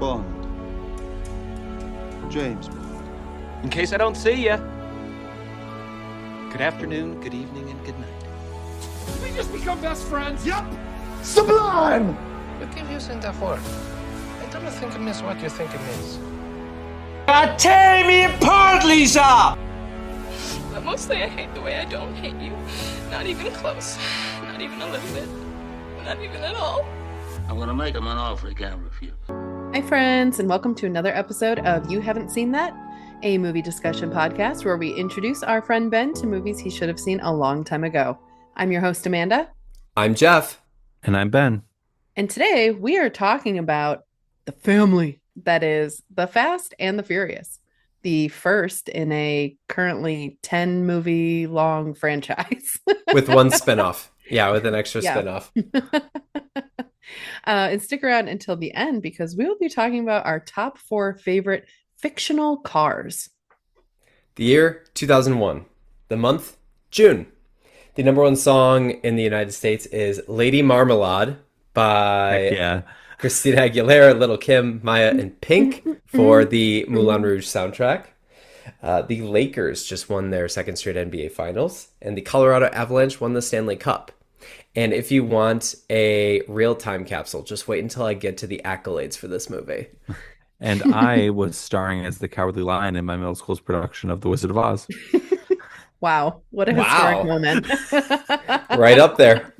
Bond. James Bond. In case I don't see ya. Good afternoon, good evening, and good night. Did we just become best friends? Yup! Sublime! You keep using that word. I don't think it means what you think it means. Tear me apart, Lisa! But mostly I hate the way I don't hate you. Not even close. Not even a little bit. Not even at all. I'm gonna make him an offer he can't refuse. Hi friends, and welcome to another episode of You Haven't Seen That, a movie discussion podcast where we introduce our friend Ben to movies he should have seen a long time ago. I'm your host, Amanda. I'm Geoff. And I'm Ben. And today we are talking about the family that is The Fast and the Furious, the first in a currently 10 movie long franchise. With one spinoff. Yeah, with an extra spinoff. And stick around until the end because we will be talking about our top 4 favorite fictional cars. The year 2001. The month June. The number one song in the United States is Lady Marmalade by Christina Aguilera, Little Kim, Maya, and Pink for the Moulin Rouge soundtrack. The Lakers just won their second straight NBA Finals, and the Colorado Avalanche won the Stanley Cup. And if you want a real-time capsule, just wait until I get to the accolades for this movie. And I was starring as the Cowardly Lion in my middle school's production of The Wizard of Oz. Wow, what a historic moment. Right up there.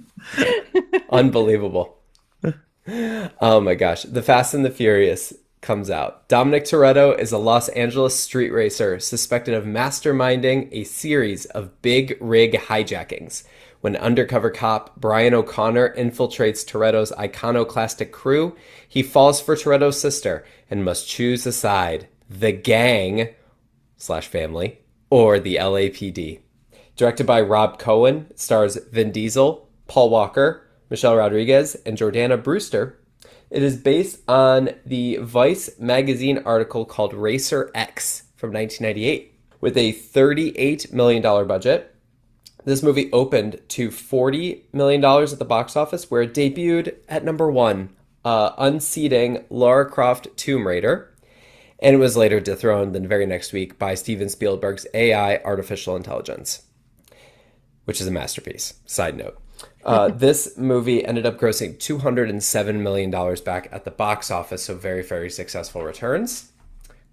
Unbelievable. Oh my gosh. The Fast and the Furious comes out. Dominic Toretto is a Los Angeles street racer suspected of masterminding a series of big rig hijackings. When undercover cop Brian O'Connor infiltrates Toretto's iconoclastic crew, he falls for Toretto's sister and must choose a side: the gang/family or the LAPD. Directed by Rob Cohen, it stars Vin Diesel, Paul Walker, Michelle Rodriguez, and Jordana Brewster. It is based on the Vice magazine article called Racer X from 1998 with a $38 million budget. This movie opened to $40 million at the box office, where it debuted at number 1, unseating Lara Croft Tomb Raider, and it was later dethroned the very next week by Steven Spielberg's AI Artificial Intelligence, which is a masterpiece. Side note. This movie ended up grossing $207 million back at the box office, so very, very successful returns.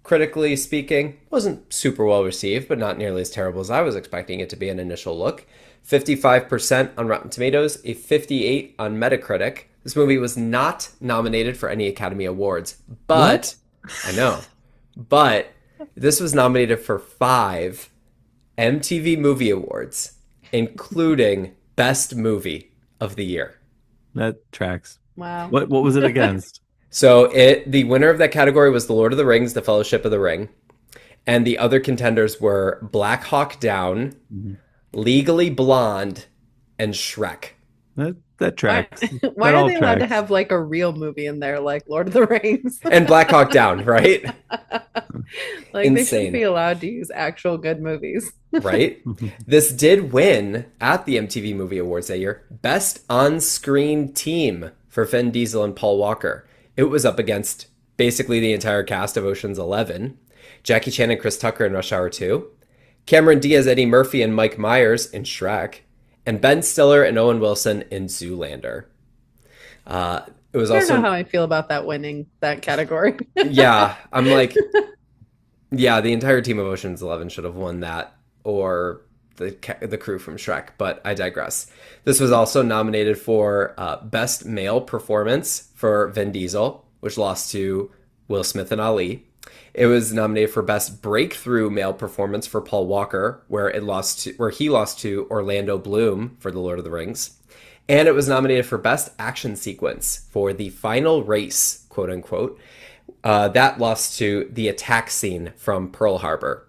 Critically speaking, wasn't super well received, but not nearly as terrible as I was expecting it to be an initial look. 55% on Rotten Tomatoes, a 58 on Metacritic. This movie was not nominated for any Academy Awards, but I know, but this was nominated for 5 MTV Movie Awards, including Best Movie of the Year. That tracks. Wow. What was it against? So the winner of that category was The Lord of the Rings, The Fellowship of the Ring. And the other contenders were Black Hawk Down, Legally Blonde, and Shrek. That tracks. Why are they allowed to have like a real movie in there, like Lord of the Rings? And Black Hawk Down, right? Like Insane. They shouldn't be allowed to use actual good movies. Right? This did win at the MTV Movie Awards that year Best On-Screen Team for Vin Diesel and Paul Walker. It was up against basically the entire cast of Ocean's 11, Jackie Chan and Chris Tucker in Rush Hour 2, Cameron Diaz, Eddie Murphy, and Mike Myers in Shrek, and Ben Stiller and Owen Wilson in Zoolander. It was I don't know how I feel about that winning that category. Yeah, I'm like, yeah, the entire team of Ocean's 11 should have won that, or the crew from Shrek, but I digress. This was also nominated for Best Male Performance for Vin Diesel, which lost to Will Smith and Ali. It was nominated for Best Breakthrough Male Performance for Paul Walker, where he lost to Orlando Bloom for The Lord of the Rings. And it was nominated for Best Action Sequence for The Final Race, quote unquote. That lost to the attack scene from Pearl Harbor.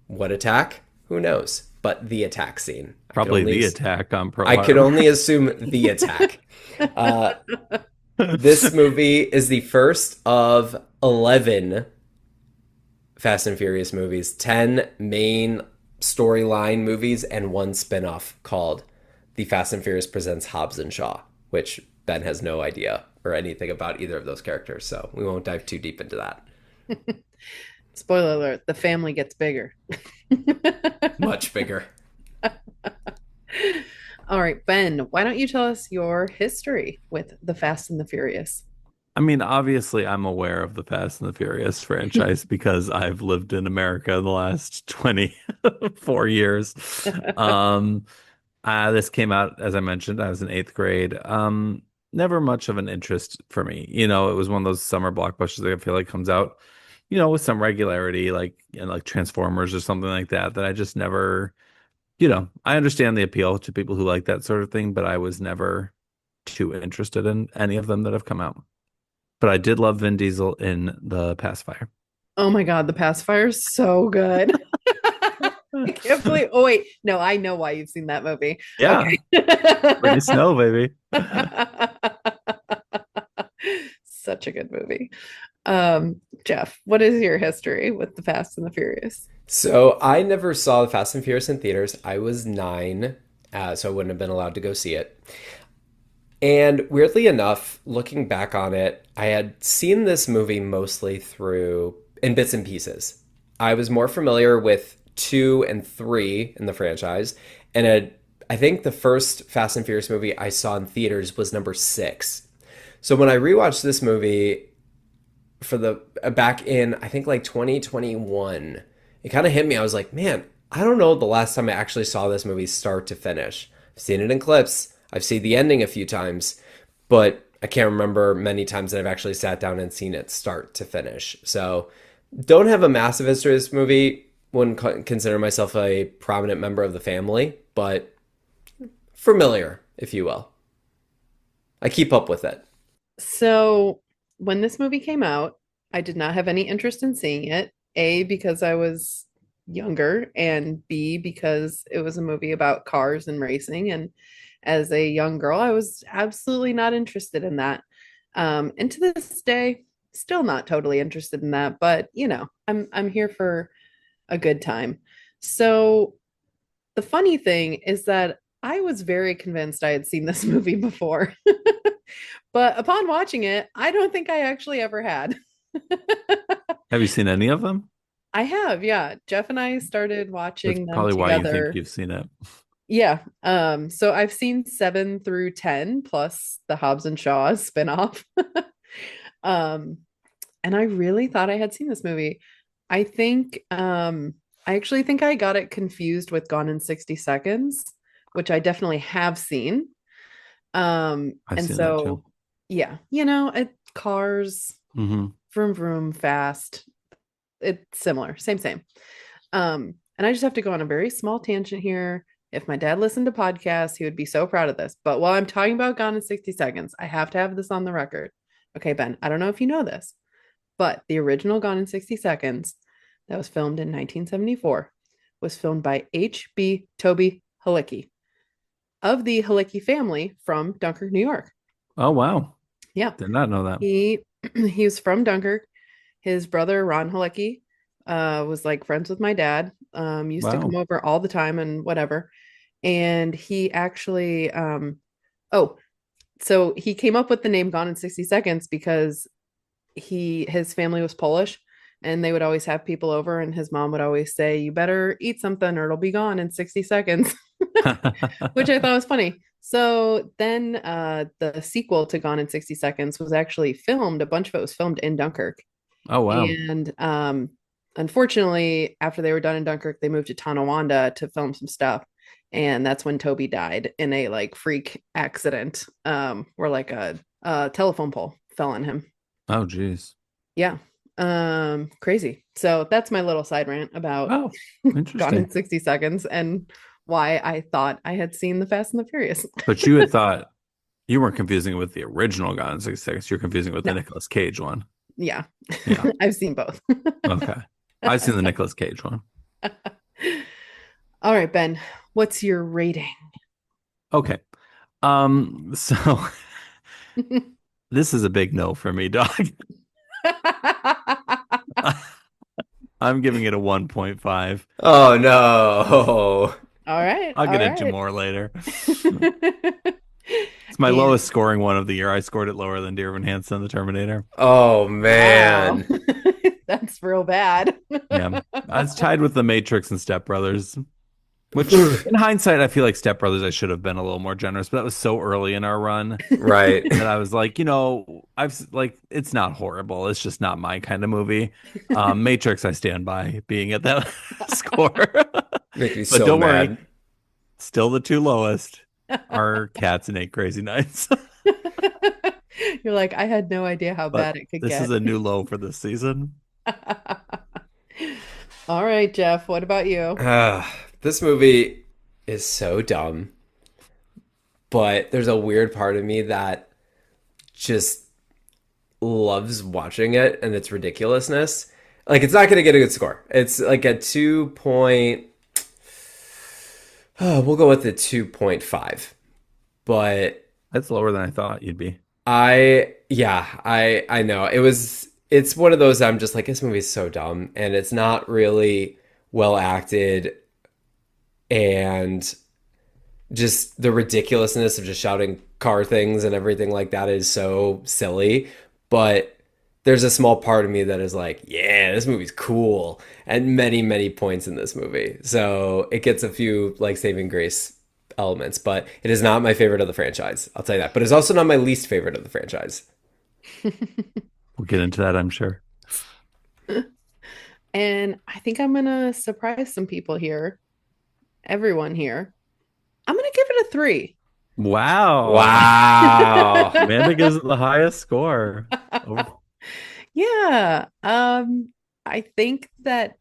What attack? Who knows? But the attack scene. Probably the attack on Pearl Harbor. I could only assume the attack. This movie is the first of 11 Fast and Furious movies, 10 main storyline movies, and 1 spinoff called The Fast and Furious Presents Hobbs and Shaw, which Ben has no idea or anything about either of those characters, so we won't dive too deep into that. Spoiler alert, the family gets bigger. Much bigger. All right, Ben, why don't you tell us your history with The Fast and the Furious? I mean, obviously, I'm aware of the Fast and the Furious franchise because I've lived in America the last 24 years. Um, this came out, as I mentioned, I was in eighth grade. Never much of an interest for me. You know, it was one of those summer blockbusters that I feel like comes out, you know, with some regularity, like Transformers or something like that, that I just never, you know, I understand the appeal to people who like that sort of thing, but I was never too interested in any of them that have come out. But I did love Vin Diesel in The Pacifier. Oh my God, The Pacifier is so good. I can't believe. Oh wait, no, I know why you've seen that movie. Yeah, Okay. Pretty Snow, baby. Such a good movie. Geoff, what is your history with The Fast and the Furious? So I never saw The Fast and Furious in theaters. I was 9, so I wouldn't have been allowed to go see it. And weirdly enough, looking back on it, I had seen this movie mostly through in bits and pieces. I was more familiar with 2 and 3 in the franchise, and I think the first Fast and Furious movie I saw in theaters was number 6. So when I rewatched this movie for the back in, I think like 2021, it kind of hit me. I was like, man, I don't know the last time I actually saw this movie start to finish. I've seen it in clips. I've seen the ending a few times, but I can't remember many times that I've actually sat down and seen it start to finish. So don't have a massive history of this movie. Wouldn't consider myself a prominent member of the family, but familiar, if you will. I keep up with it. So when this movie came out, I did not have any interest in seeing it. A, because I was younger, and B, because it was a movie about cars and racing. And as a young girl, I was absolutely not interested in that. And to this day, still not totally interested in that, but you know, I'm here for a good time. So the funny thing is that I was very convinced I had seen this movie before. But upon watching it, I don't think I actually ever had. Have you seen any of them? I have, yeah. Geoff and I started That's watching them probably why you together. think you've seen it. Yeah. So I've seen 7 through 10 plus the Hobbs and Shaw spinoff. Um, and I really thought I had seen this movie. I think I actually think I got it confused with Gone in 60 Seconds, which I definitely have seen. I've And seen that too. so yeah, you know, cars, Mm-hmm. vroom vroom, fast. It's similar, same. And I just have to go on a very small tangent here. If my dad listened to podcasts, he would be so proud of this. But while I'm talking about Gone in 60 Seconds, I have to have this on the record. Okay, Ben, I don't know if you know this, but the original Gone in 60 Seconds that was filmed in 1974 was filmed by H.B. Toby Halicki of the Halicki family from Dunkirk, New York. Oh, wow. Yeah. Did not know that. He was from Dunkirk. His brother Ron Halicki was like friends with my dad. Used to Wow. come over all the time and whatever. And he actually so he came up with the name Gone in 60 Seconds because his family was Polish, and they would always have people over, and his mom would always say, "You better eat something or it'll be gone in 60 seconds," which I thought was funny. So then the sequel to Gone in 60 Seconds was actually filmed. A bunch of it was filmed in Dunkirk. Oh, wow. And unfortunately, after they were done in Dunkirk, they moved to Tonawanda to film some stuff. And that's when Toby died in a like freak accident where like a telephone pole fell on him. Oh, geez. Yeah. Crazy. So that's my little side rant about Oh, Gone interesting. in 60 Seconds and why I thought I had seen The Fast and the Furious. But you had thought you weren't confusing it with the original Gone in 60 Seconds. You're confusing it with No. the Nicolas Cage one. Yeah. Yeah. I've seen both. Okay. I've seen the Nicolas Cage one. All right, Ben, what's your rating? Okay. So this is a big no for me, dog. I'm giving it a 1.5. Oh no. All right. I'll get all into right. more later. It's my And lowest scoring one of the year. I scored it lower than Dear Evan Hansen, The Terminator. Oh wow, man. that's real bad. Yeah, I was tied with The Matrix and Step Brothers. Which, in hindsight, I feel like Step Brothers, I should have been a little more generous, but that was so early in our run Right. that I was like, it's not horrible. It's just not my kind of movie. Matrix, I stand by being at that score. Make me But so don't mad. worry, still the two lowest are Cats and Eight Crazy Nights. You're like, I had no idea how But bad it could this get. is a new low for this season. All right, Geoff, what about you? This movie is so dumb, but there's a weird part of me that just loves watching it and its ridiculousness. Like, it's not going to get a good score. It's like a 2 point. Oh, we'll go with the 2.5. But That's lower than I thought you'd be. I know. It's one of those I'm just like, this movie's so dumb and it's not really well acted, and just the ridiculousness of just shouting car things and everything like that is so silly. But there's a small part of me that is like, yeah, this movie's cool at many, many points in this movie. So it gets a few like saving grace elements, but it is not my favorite of the franchise. I'll tell you that. But it's also not my least favorite of the franchise. We'll get into that, I'm sure. And I think I'm gonna surprise some people here, everyone here. I'm gonna give it a 3. Wow. Wow. Amanda gives it the highest score. Oh, Yeah. I think that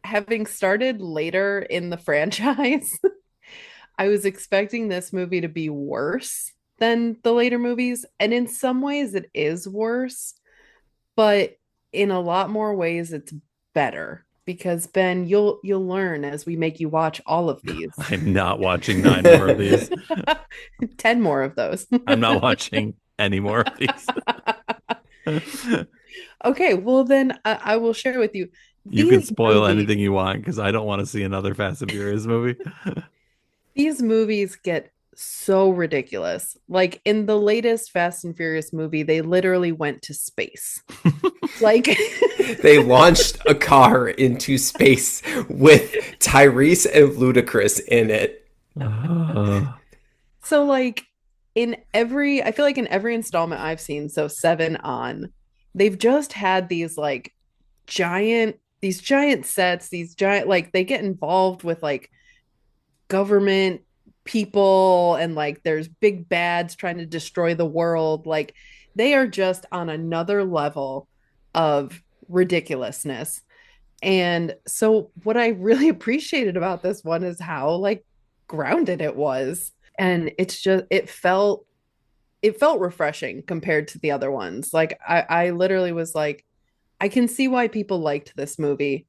having started later in the franchise, I was expecting this movie to be worse than the later movies, and in some ways it is worse, but in a lot more ways it's better because Ben, you'll learn as we make you watch all of these. I'm not watching 9 more of these. 10 more of those. I'm not watching any more of these. Okay, well then I will share with you. You can These spoil movies- anything you want because I don't want to see another Fast and Furious movie. These movies get so ridiculous. Like in the latest Fast and Furious movie, they literally went to space. Like They launched a car into space with Tyrese and Ludacris in it. so like I feel like in every installment I've seen, so 7 on, they've just had these giant sets, these giant like they get involved with like government people and like there's big bads trying to destroy the world. Like they are just on another level of ridiculousness. And so what I really appreciated about this one is how like grounded it was. And it felt refreshing compared to the other ones. Like I literally was like, I can see why people liked this movie.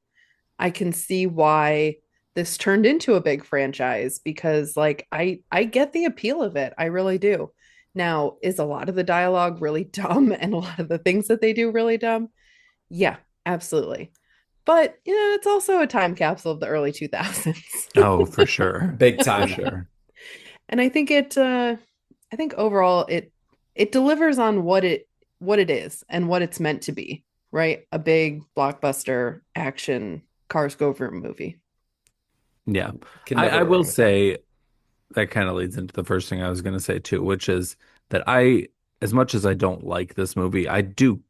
I can see why this turned into a big franchise because like I get the appeal of it. I really do. Now, is a lot of the dialogue really dumb and a lot of the things that they do really dumb? Yeah, absolutely. But it's also a time capsule of the early 2000s. Oh, for sure. Big time. For sure. And I think I think overall it delivers on what it is and what it's meant to be, right? A big blockbuster action cars go vroom movie. Yeah. Can never I go will wrong with say that kind of leads into the first thing I was going to say too, which is that as much as I don't like this movie, I do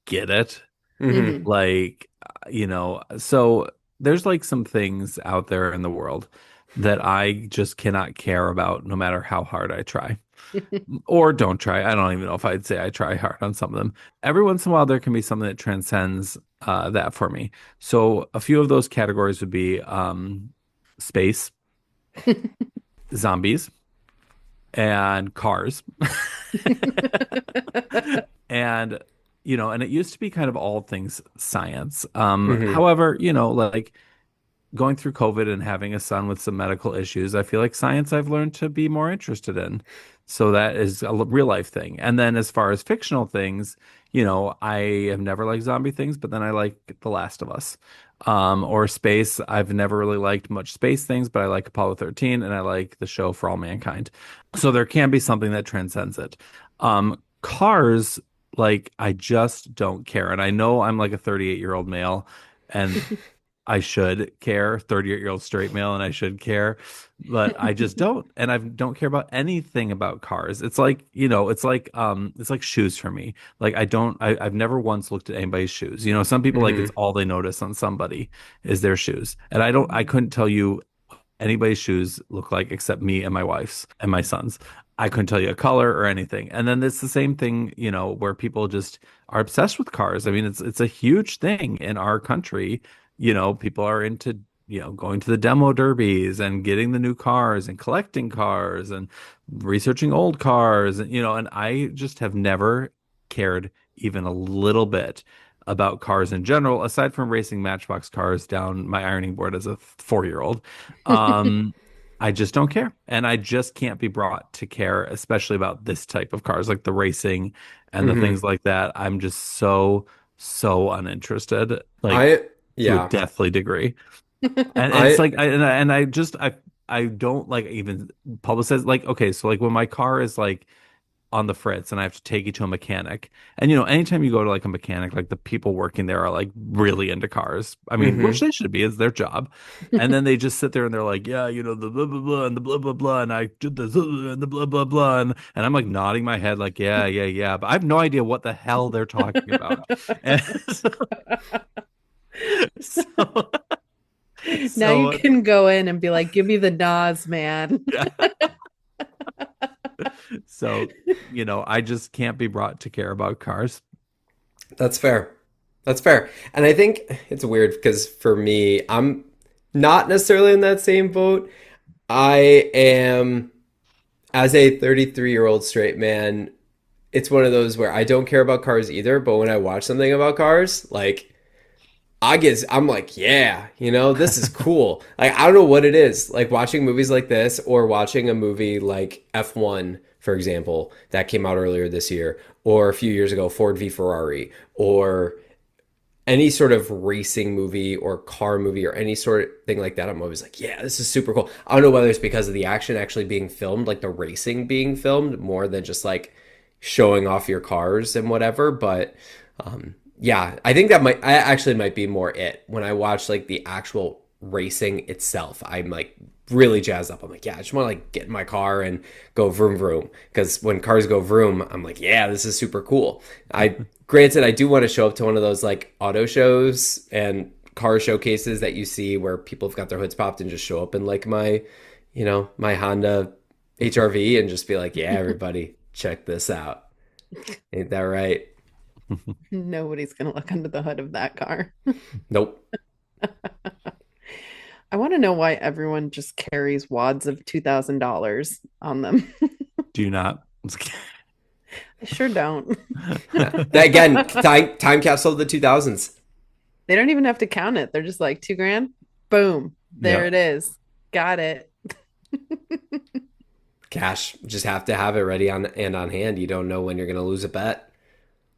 get it. that. Mhm. Like, so there's like some things out there in the world that I just cannot care about no matter how hard I try or don't try. I don't even know if I'd say I try hard on some of them. Every once in a while, there can be something that transcends that for me. So a few of those categories would be space, zombies, and cars. And and it used to be kind of all things science. However, like going through COVID and having a son with some medical issues, I feel like science I've learned to be more interested in. So that is a real life thing. And then as far as fictional things, I have never liked zombie things, but then I like The Last of Us. or space. I've never really liked much space things, but I like Apollo 13 and I like the show For All Mankind. So there can be something that transcends it. Cars, like I just don't care. And I know I'm like a 38-year-old male and I should care, 38-year-old straight male, and I should care, but I just don't. And I don't care about anything about cars. It's like, it's like shoes for me. Like I've never once looked at anybody's shoes. Some people like it's Hmm. all they notice on somebody is their shoes. And I couldn't tell you anybody's shoes look like except me and my wife's and my son's. I couldn't tell you a color or anything. And then it's the same thing, where people just are obsessed with cars. I mean, it's a huge thing in our country. People are into, going to the demo derbies and getting the new cars and collecting cars and researching old cars and I just have never cared even a little bit about cars in general, aside from racing Matchbox cars down my ironing board as a 4-year-old. Um, I just don't care. And I just can't be brought to care, especially about this type of cars, like the racing and the Hmm. things like that. I'm just so uninterested, like I to a yeah. deathly degree. And it's I like, I don't like even publicize, like, okay, so like when my car is like on the fritz and I have to take you to a mechanic. And anytime you go to like a mechanic, like the people working there are like really into cars. I mean, which hmm they should be, it's their job. And then they just sit there and they're like, yeah, the blah blah blah and the blah blah blah and I did this and the blah blah blah and I'm like nodding my head like yeah, yeah, yeah. But I have no idea what the hell they're talking about. And so, so, Now you so can go in and be like, give me the Nas, man. yeah. So, I just can't be brought to care about cars. That's fair. That's fair. And I think it's weird because for me, I'm not necessarily in that same boat. I am, as a 33-year-old straight man, it's one of those where I don't care about cars either, but when I watch something about cars, like I'm like, yeah, this is cool. Like I don't know what it is. Like watching movies like this or watching a movie like F1, for example, that came out earlier this year, or a few years ago, Ford v Ferrari, or any sort of racing movie or car movie or any sort of thing like that. I'm always like, yeah, this is super cool. I don't know whether it's because of the action actually being filmed, like the racing being filmed, more than just like showing off your cars and whatever. But yeah, I think I actually might be more it when I watch like the actual racing itself. I'm like really jazzed up. I'm like, yeah, I just want to like get in my car and go vroom vroom. Because when cars go vroom, I'm like, yeah, this is super cool. Granted, I do want to show up to one of those like auto shows and car showcases that you see where people have got their hoods popped and just show up in like my Honda HRV and just be like, yeah, everybody, check this out. Ain't that right? Nobody's gonna look under the hood of that car. Nope. I want to know why everyone just carries wads of $2,000 on them. Do you not? I sure don't. Again, time capsule of the 2000s. They don't even have to count it. They're just like 2 grand. Boom. There Yeah. it is. Got it. Cash, just have to have it ready on hand. You don't know when you're going to lose a bet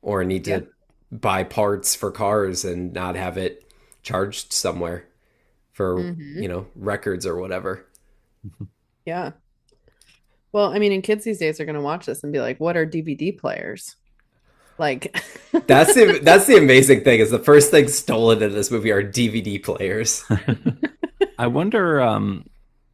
or need Yeah. to buy parts for cars and not have it charged somewhere for, Hmm. records or whatever. Yeah. Well, I mean, and kids these days are going to watch this and be like, what are DVD players? Like, That's the amazing thing is the first thing stolen in this movie are DVD players. I wonder,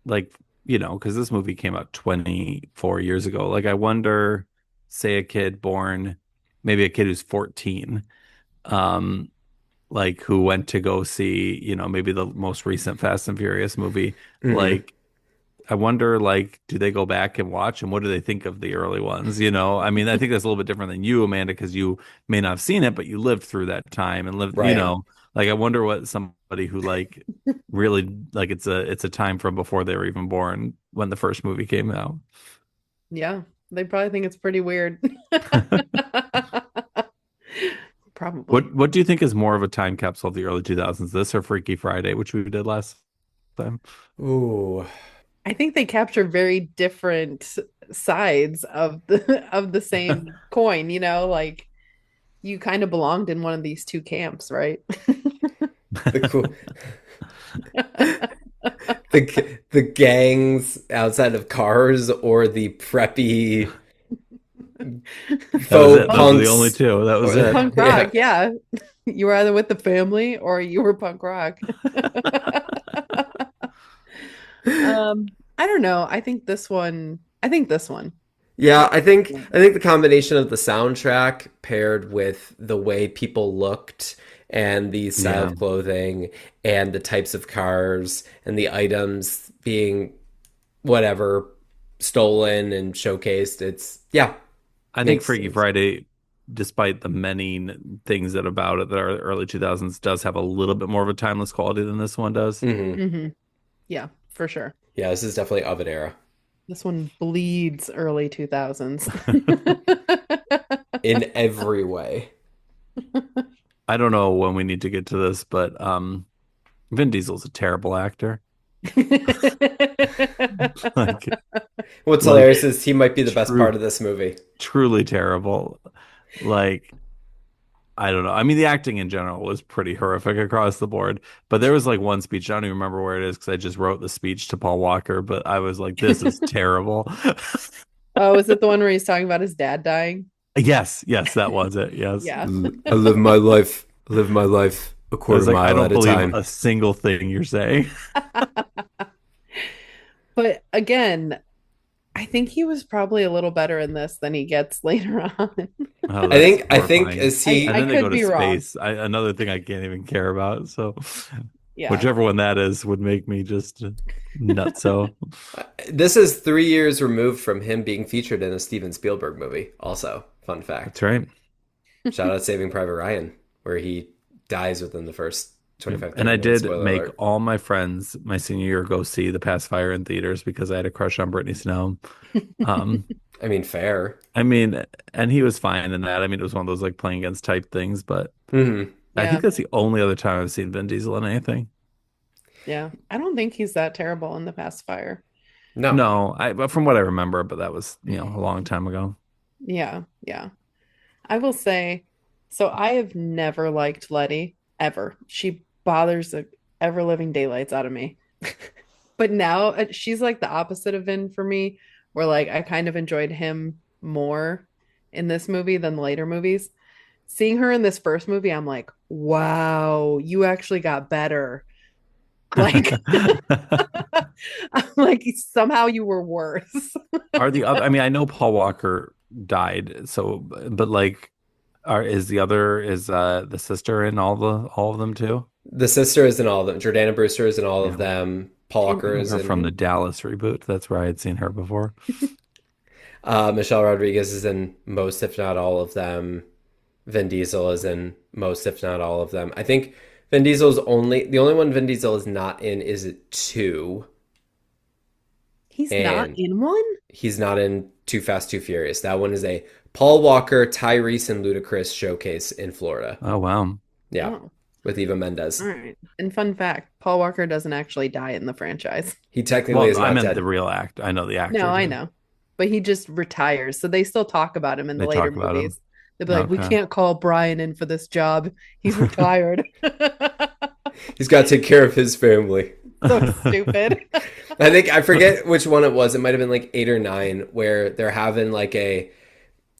like, because this movie came out 24 years ago. Like, I wonder, say a kid born, maybe a kid who's 14, um, like who went to go see, maybe the most recent Fast and Furious movie. Hmm. Like, I wonder, like, do they go back and watch and what do they think of the early ones? I mean, I think that's a little bit different than you, Amanda, because you may not have seen it, but you lived through that time and lived, Right. like I wonder what somebody who like really like it's a time from before they were even born when the first movie came out. yeah, they probably think it's pretty weird. Probably. What do you think is more of a time capsule of the early 2000s, this or Freaky Friday, which we did last time? Ooh. I think they capture very different sides of the same coin, like you kind of belonged in one of these two camps, right? The cool the gangs outside of cars or the preppy That was faux it. Those were the only punks. two. That was it. Punk rock, yeah. You were either with the family or you were punk rock. I don't know. I think this one. Yeah, I think the combination of the soundtrack paired with the way people looked and the style Yeah. of clothing and the types of cars and the items being whatever stolen and showcased, it's yeah, I think makes Freaky sense. Friday, despite the many things that about it that are early 2000s, does have a little bit more of a timeless quality than this one does. Hmm. Yeah, for sure. Yeah, this is definitely of an era This one bleeds early 2000s. in every way. I don't know when we need to get to this, but Vin Diesel's a terrible actor. Like, What's like hilarious is he might be the best part true, of this movie. truly terrible. Like, I don't know. I mean, the acting in general was pretty horrific across the board. But there was like one speech. I don't even remember where it is because I just wrote the speech to Paul Walker. But I was like, this is terrible. Oh, is it the one where he's talking about his dad dying? Yes, yes, that was it. Yes. Yeah. I live my life a I quarter was like, I mile don't at a believe time. a single thing you're saying. But again, I think he was probably a little better in this than he gets later on. Oh, I that's think horrifying. as he And I then they could go to be wrong. space. Another thing I can't even care about. So Yeah. whichever one that is would make me just nutso. this is 3 years removed from him being featured in a Steven Spielberg movie. Also, fun fact. That's right. Shout out Saving Private Ryan, where he dies within the first 25, And 30 I minutes. did Spoiler make alert. all my friends my senior year go see The Pacifier in theaters because I had a crush on Brittany Snow. Um, I mean, fair. I mean, and he was fine in that. I mean, it was one of those like playing against type things, but Hmm. I Yeah. think that's the only other time I've seen Vin Diesel in anything. Yeah. I don't think he's that terrible in the pacifier. No. No, but from what I remember, but that was, a long time ago. Yeah. Yeah. I will say, so I have never liked Letty ever. She bothers the ever living daylights out of me. But now she's like the opposite of Vin for me, where like I kind of enjoyed him more in this movie than the later movies. Seeing her in this first movie, I'm like, wow, you actually got better. Like, I'm like somehow you were worse. Are the other, I mean, I know Paul Walker died, so, but like, the sister in all of them too? The sister is in all of them. Jordana Brewster is in all of Yeah. them. Paul I Walker knew is her from the in. Dallas reboot. That's where I had seen her before. Michelle Rodriguez is in most, if not all of them. Vin Diesel is in most, if not all of them. I think the only one Vin Diesel is not in is it two, He's not and in one? he's not in Too Fast, Too Furious. That one is a Paul Walker, Tyrese, and Ludacris showcase in Florida. Oh, wow. Yeah, Oh, with Eva Mendes. all right. And fun fact, Paul Walker doesn't actually die in the franchise. He technically is Well, I not meant dead. the real act. I know the actor. No, I know. But he just retires. So they still talk about him in the They later talk about him. movies. They'll be like, we Okay. can't call Brian in for this job. He's retired. He's got to take care of his family. So stupid. I forget which one it was. It might have been like 8 or 9, where they're having like a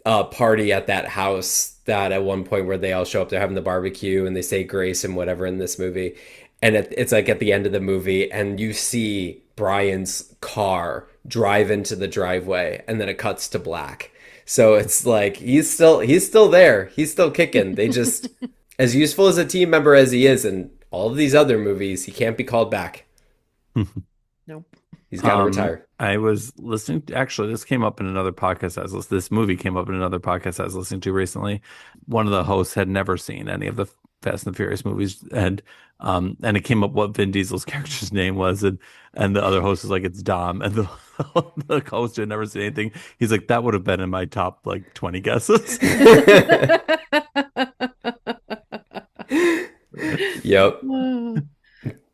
party at that house that at one point where they all show up, they're having the barbecue and they say grace and whatever in this movie. And it's like at the end of the movie and you see Brian's car drive into the driveway and then it cuts to black. So it's like he's still there. He's still kicking. They just as useful as a team member as he is in all of these other movies, he can't be called back. Nope. He's got to retire. I was listening. Actually, this came up in another podcast. This movie came up in another podcast I was listening to recently. One of the hosts had never seen any of the Fast and the Furious movies, and it came up what Vin Diesel's character's name was, and the other host was like, it's Dom, and the host had never seen anything. He's like, that would have been in my top like 20 guesses. Yep.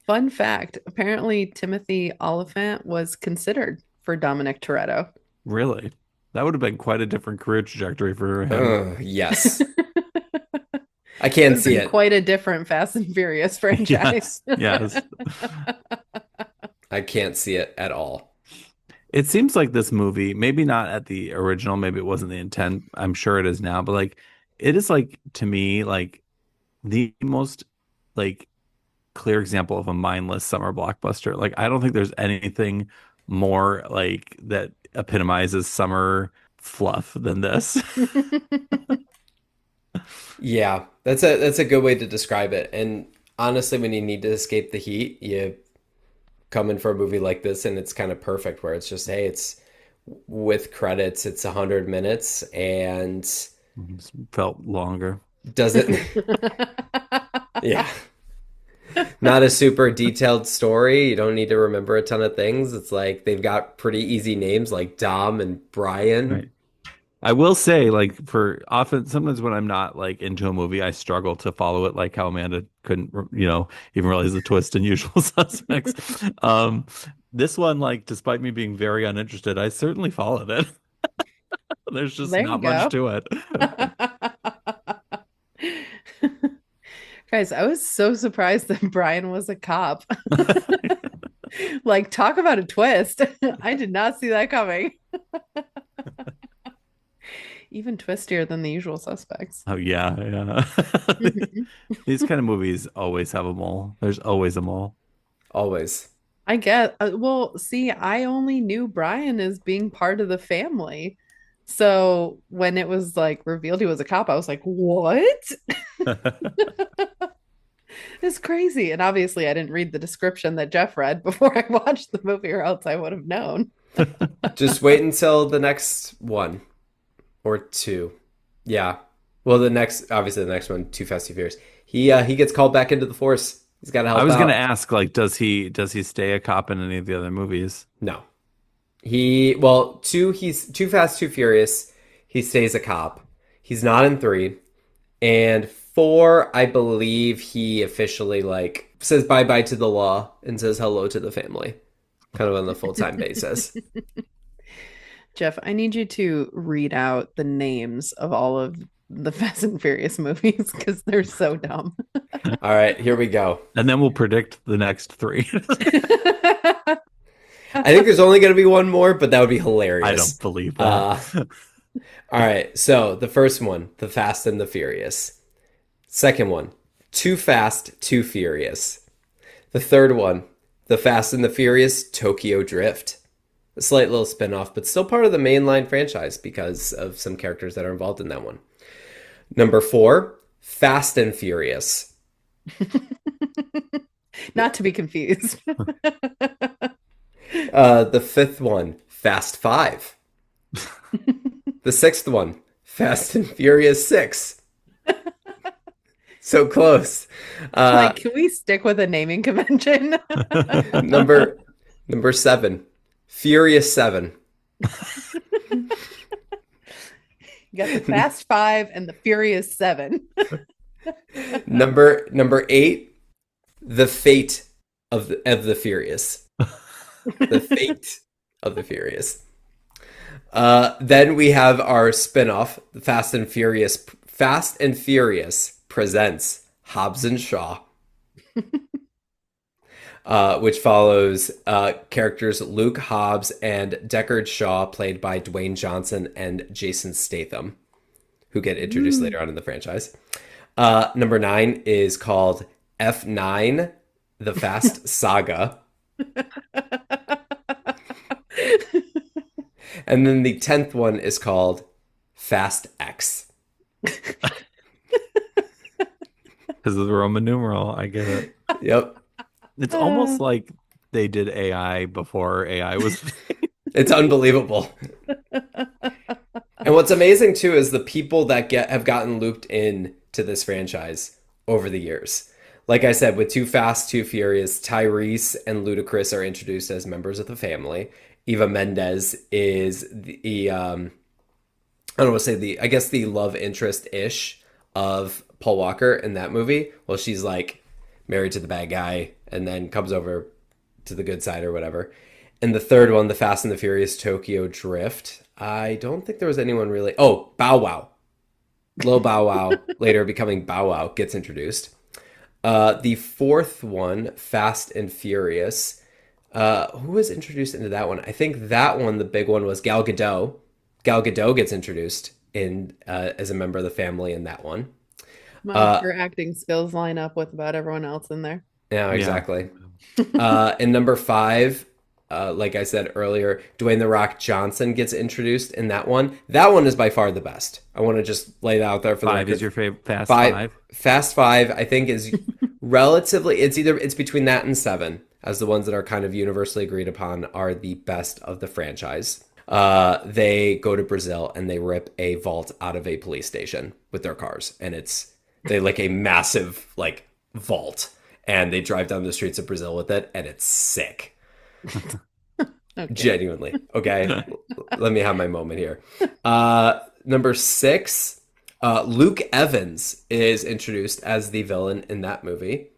Fun fact, apparently Timothy Oliphant was considered for Dominic Toretto. Really? That would have been quite a different career trajectory for him. Yes. I can't It's see been it. quite a different Fast and Furious franchise. Yes. I can't see it at all. It seems like this movie, maybe not at the original, maybe it wasn't the intent. I'm sure it is now, but like it is like to me like the most like clear example of a mindless summer blockbuster. Like I don't think there's anything more like that epitomizes summer fluff than this. Yeah, that's a good way to describe it. And honestly, when you need to escape the heat, you come in for a movie like this, and it's kind of perfect. Where it's just, hey, it's with credits, it's 100 minutes, and Felt longer. doesn't. Yeah, not a super detailed story. You don't need to remember a ton of things. It's like they've got pretty easy names like Dom and Brian. Right. I will say, like, for often, sometimes when I'm not like into a movie, I struggle to follow it, like how Amanda couldn't, even realize the twist in Usual Suspects. This one, like, despite me being very uninterested, I certainly followed it. There's just There you not much go. to it. Guys, I was so surprised that Brian was a cop. Like, talk about a twist. I did not see that coming. Even twistier than The Usual Suspects. Oh yeah, yeah. These kind of movies always have a mole. There's always a mole. Always. I get, well, see, I only knew Brian as being part of the family. So when it was like revealed he was a cop, I was like, what? It's crazy. And obviously, I didn't read the description that Geoff read before I watched the movie, or else I would have known. Just wait until the next one or two. Yeah. Well, obviously the next one, Too Fast, Too Furious. He gets called back into the force. He's got to help I was out. gonna ask, like, does he stay a cop in any of the other movies? No. He's Too Fast, Too Furious. He stays a cop. He's not in 3. And 4, I believe he officially like says bye-bye to the law and says hello to the family. Kind of on the full-time basis. Geoff, I need you to read out the names of all of the Fast and Furious movies because they're so dumb. All right, here we go. And then we'll predict the next 3. I think there's only going to be one more, but that would be hilarious. I don't believe that. All right, so the first one, The Fast and the Furious. Second one, Too Fast, Too Furious. The third one, The Fast and the Furious Tokyo Drift. A slight little spin-off, but still part of the mainline franchise because of some characters that are involved in that one. Number 4, Fast and Furious. Not to be confused. The fifth one, Fast 5. The sixth one, Fast and Furious 6. So close. Like, can we stick with a naming convention? Number 7, Furious 7. You got the Fast 5 and the Furious 7. Number 8, The Fate of the Furious. The Fate of the Furious. Then we have our spin-off, the Fast and Furious presents Hobbs and Shaw. Which follows characters Luke Hobbs and Deckard Shaw, played by Dwayne Johnson and Jason Statham, who get introduced later on in the franchise. Number 9 is called F9, The Fast Saga. And then the 10th one is called Fast X. Because of the Roman numeral, I get it. Yep. It's almost like they did AI before AI was. It's unbelievable. And what's amazing too is the people that have gotten looped in to this franchise over the years. Like I said, with Too Fast, Too Furious, Tyrese and Ludacris are introduced as members of the family. Eva Mendes is the I don't want to say I guess the love interest-ish of Paul Walker in that movie. Well, she's like married to the bad guy and then comes over to the good side or whatever. And the third one, The Fast and the Furious Tokyo Drift, I don't think there was anyone really. Oh, Bow Wow. Lil Bow Wow, later becoming Bow Wow, gets introduced. The fourth one, Fast and Furious. Who was introduced into that one? I think that one, the big one, was Gal Gadot. Gal Gadot gets introduced in as a member of the family in that one. Well, her acting skills line up with about everyone else in there. Yeah, Yeah. exactly. And number five, like I said earlier, Dwayne The Rock Johnson gets introduced in that one. That one is by far the best. I want to just lay it out there for the Five record. is your favorite. Fast Five, Five. Fast Five, I think is relatively. It's between that and seven, as the ones that are kind of universally agreed upon are the best of the franchise. They go to Brazil and they rip a vault out of a police station with their cars, and they like a massive like vault, and they drive down the streets of Brazil with it, and it's sick. Okay. Genuinely. Okay. Let me have my moment here. Number six, Luke Evans is introduced as the villain in that movie.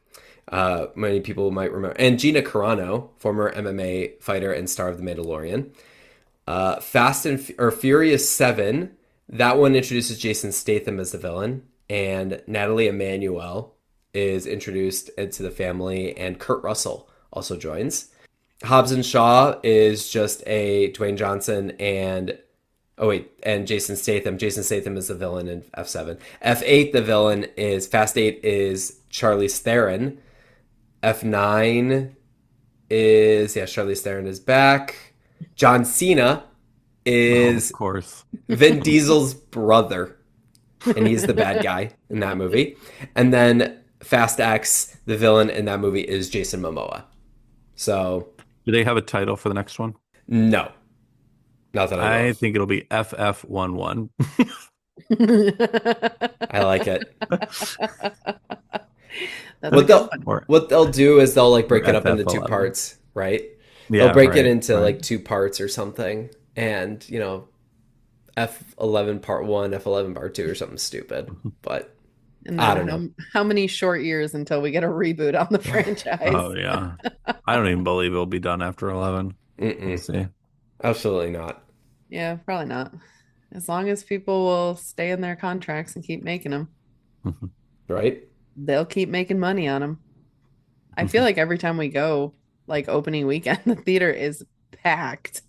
Many people might remember. And Gina Carano, former MMA fighter and star of The Mandalorian. Furious 7, that one introduces Jason Statham as the villain. And Natalie Emmanuel is introduced into the family, and Kurt Russell also joins. Hobbs and Shaw is just a Dwayne Johnson and Jason Statham. Jason Statham is the villain in F7. F8, the villain is Fast 8 is Charlize Theron. F9 is Charlize Theron is back. John Cena is Of course. Vin Diesel's brother, and he's the bad guy in that movie. And then Fast X, the villain in that movie is Jason Momoa. So, Do they have a title for the next one? no, not that I know I of. think it'll be FF11. I like it. That's What a they'll good one. Or what they'll do is they'll like break it up into two FF11. parts, right? yeah, They'll break it right, into right. like two parts or something, and F11 part 1, F11 part 2 or something stupid. But And I then don't know. how many short years until we get a reboot on the franchise? Oh yeah. I don't even believe it'll be done after 11. We'll Mm-mm, see. absolutely not. Yeah, probably not. As long as people will stay in their contracts and keep making them, Right? they'll keep making money on them. I feel like every time we go, like opening weekend, the theater is packed.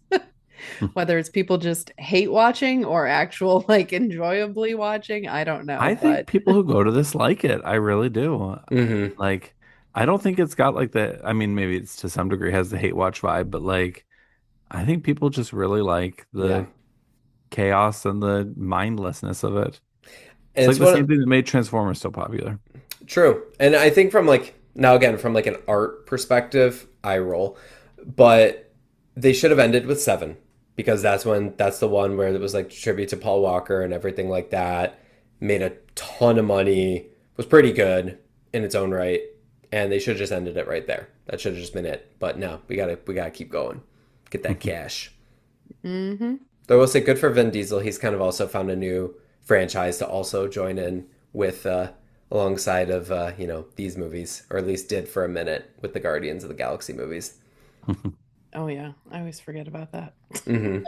Whether it's people just hate watching or actual like enjoyably watching, I don't know. I think people who go to this like it. I really do. Mm-hmm. Like, I don't think it's got like I mean, maybe it's to some degree has the hate watch vibe, but like, I think people just really like Yeah. the chaos and the mindlessness of it. And It's like it's the one same of, thing that made Transformers so popular. true. And I think from like now again from like an art perspective, I roll. But they should have ended with 7 because that's the one where it was like tribute to Paul Walker and everything like that. Made a ton of money, was pretty good in its own right, and they should have just ended it right there. That should have just been it. But no, we gotta keep going. Get that cash. Mm-hmm. Though I will say good for Vin Diesel. He's kind of also found a new franchise to also join in with alongside of these movies, or at least did for a minute with the Guardians of the Galaxy movies. Oh yeah, I always forget about that. Hmm.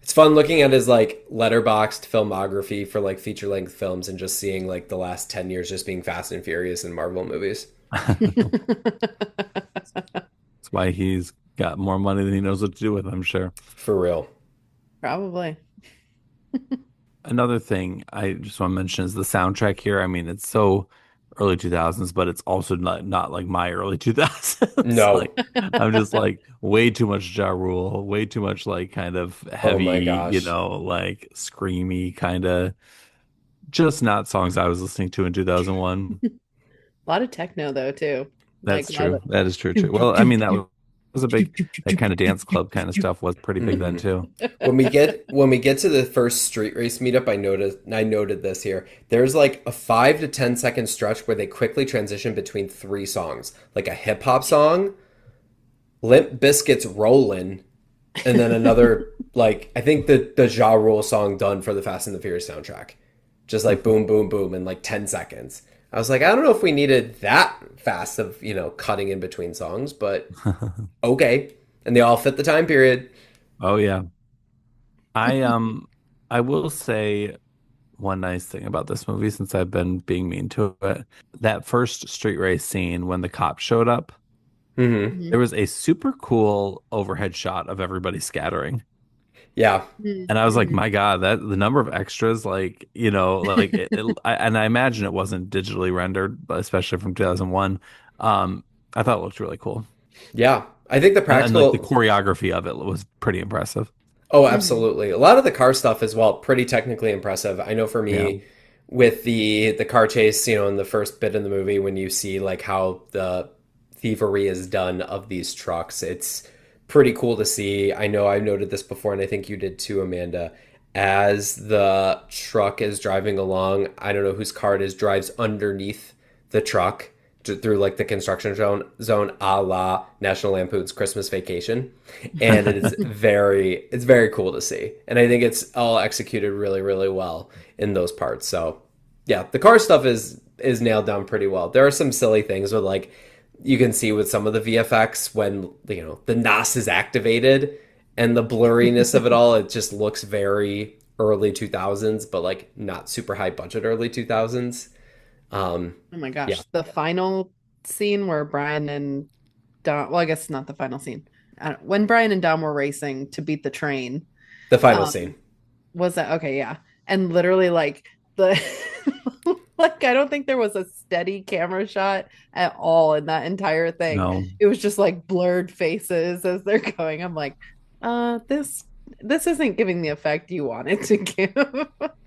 It's fun looking at his like letterboxed filmography for like feature length films and just seeing like the last 10 years just being Fast and Furious and Marvel movies. That's why he's got more money than he knows what to do with, I'm sure. For real. Probably. Another thing I just want to mention is the soundtrack here. I mean, it's so early 2000s, but it's also not like my early 2000s. No. Like, I'm just like way too much Ja Rule, way too much like kind of heavy, Oh my gosh. like screamy kind of just not songs I was listening to in 2001. A lot of techno though too. That's Like a lot true. of That is true too. Well, I mean, that was a big that kind of dance club kind of stuff was pretty big then too. When we get to the first street race meetup, I noted this here. There's like a 5 to 10 second stretch where they quickly transition between 3 songs, like a hip hop song, Limp Bizkit's "Rollin'," and then another like I think the Ja Rule song done for the Fast and the Furious soundtrack, just like boom boom boom in like 10 seconds. I was like, I don't know if we needed that fast of cutting in between songs, but okay, and they all fit the time period. Oh yeah. I I will say one nice thing about this movie since I've been being mean to it. That first street race scene when the cops showed up, Mm-hmm. there was a super cool overhead shot of everybody scattering. Yeah. And I was like, Mhm. my God, that the number of extras, and I imagine it wasn't digitally rendered, but especially from 2001. I thought it looked really cool. Yeah. I think the And like the practical. choreography of it was pretty impressive. Oh, Mhm. absolutely. A lot of the car stuff as well, pretty technically impressive. I know for Yeah. me, with the car chase, in the first bit of the movie, when you see like how the thievery is done of these trucks, it's pretty cool to see. I know I noted this before, and I think you did too, Amanda. As the truck is driving along, I don't know whose car it is, drives underneath the truck through like the construction zone a la National Lampoon's Christmas Vacation, and it's very cool to see, and I think it's all executed really really well in those parts. So yeah, the car stuff is nailed down pretty well. There are some silly things with like you can see with some of the VFX when the NOS is activated and the blurriness of it all. It just looks very early 2000s, but like not super high budget early 2000s. Oh my Yeah, gosh, the final scene where Brian and Dom, well, I guess not the final scene. When Brian and Dom were racing to beat the train, the final scene. um, was that okay? Yeah. And literally, like, the like, I don't think there was a steady camera shot at all in that entire thing. No. It was just like blurred faces as they're going. I'm like, this isn't giving the effect you want it to give.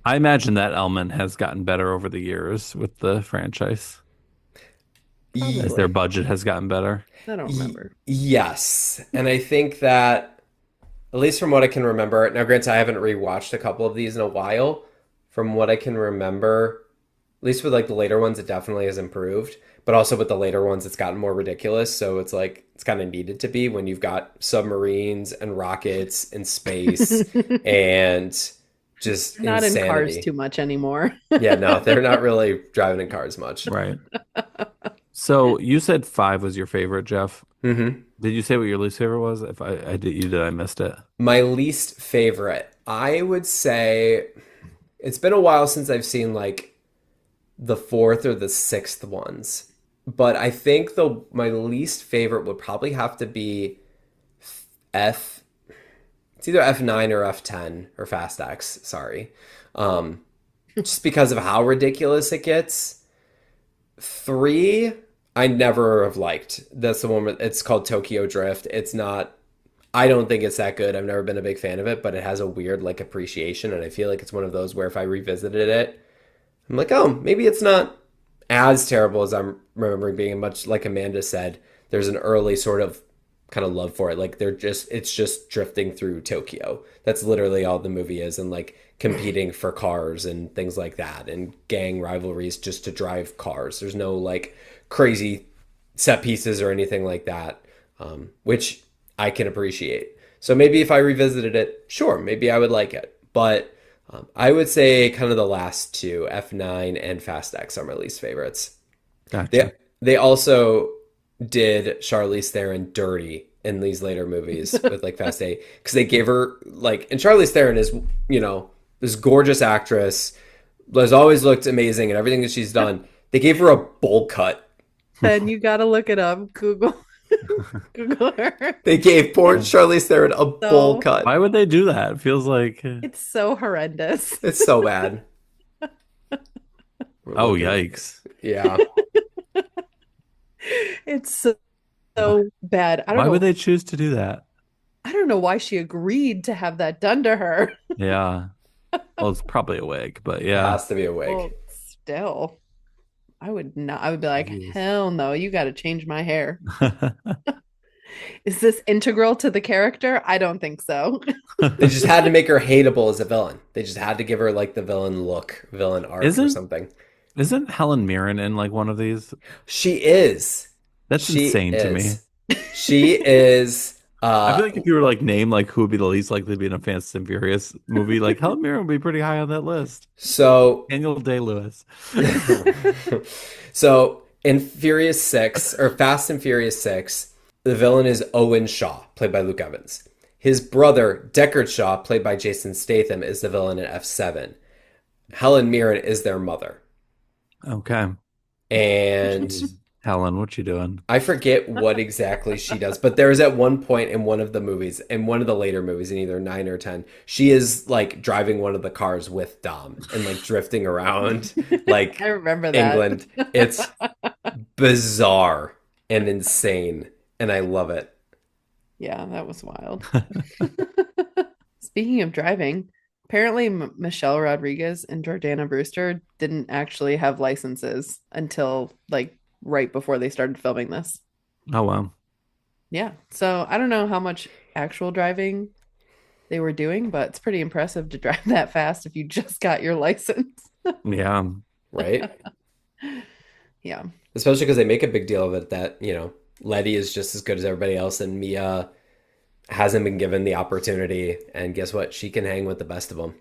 I imagine that element has gotten better over the years with the franchise as their Probably. budget has gotten better. I don't remember. Yes. And I think that, at least from what I can remember, now granted, I haven't rewatched a couple of these in a while. From what I can remember, at least with like the later ones, it definitely has improved. But also with the later ones, it's gotten more ridiculous. So it's like, it's kind of needed to be when you've got submarines and rockets and space and just Not in cars insanity. too much anymore. Yeah, no, they're not really driving in cars much. Right. So you said five was your favorite, Jeff. Hmm. Did you say what your least favorite was? If I did, you did, I missed it. My least favorite, I would say it's been a while since I've seen like the fourth or the sixth ones. But I think the my least favorite would probably have to be F. It's either F9 or F10 or Fast X. Sorry, just because of how ridiculous it gets. Three, I never have liked. That's the one. It's called Tokyo Drift. It's not. I don't think it's that good. I've never been a big fan of it, but it has a weird like appreciation, and I feel like it's one of those where if I revisited it, I'm like, oh, maybe it's not as terrible as I'm remembering being. Much like Amanda said, there's an early sort of kind of love for it. Like it's just drifting through Tokyo. That's literally all the movie is, and like competing for cars and things like that, and gang rivalries just to drive cars. There's no like crazy set pieces or anything like that, which I can appreciate. So maybe if I revisited it, sure, maybe I would like it. But I would say kind of the last two, F9 and Fast X, are my least favorites. Gotcha. They also did Charlize Theron dirty in these later movies with like Fast 8 because they gave her like, and Charlize Theron is, this gorgeous actress, has always looked amazing and everything that she's done. They gave her a bowl cut. And you gotta look it up. Google Google her. They gave poor Charlize Theron a bowl cut. Why would they do that? It feels like, It's so horrendous. It's so bad. oh, yikes. Yeah. It's so bad. I don't Why know. would they choose to do that? I don't know why she agreed to have that done to her. Yeah. Well, it's probably a wig, but It yeah. has to be a wig. Well, still, I would not. I would be like, Jeez. hell no, you got to change my hair. Is this integral to the character? I don't think so. They just had to make her hateable as a villain. They just had to give her like the villain look, villain arc or something. Isn't Helen Mirren in like one of these? She is. That's insane to me. She is. I feel like if you were like name like who would be the least likely to be in a Fast and Furious movie, like Helen Mirren would be pretty high on that list. So Daniel Day-Lewis. So in Furious 6 or Fast and Furious 6, the villain is Owen Shaw, played by Luke Evans. His brother, Deckard Shaw, played by Jason Statham, is the villain in F7. Helen Mirren is their mother. Okay. And Jeez. Helen, what you doing? I forget what exactly she does, but there's at one point in one of the movies, in one of the later movies, in either 9 or 10, she is like driving one of the cars with Dom and like drifting around like I remember that. England. It's bizarre and insane, and I love it. Yeah, that was wild. Speaking of driving, apparently Michelle Rodriguez and Jordana Brewster didn't actually have licenses until like right before they started filming this. Oh, wow. Yeah. So I don't know how much actual driving they were doing, but it's pretty impressive to drive that fast if you just got your license. Yeah. Right? Yeah. Especially because they make a big deal of it that, you know, Letty is just as good as everybody else, and Mia hasn't been given the opportunity. And guess what? She can hang with the best of them.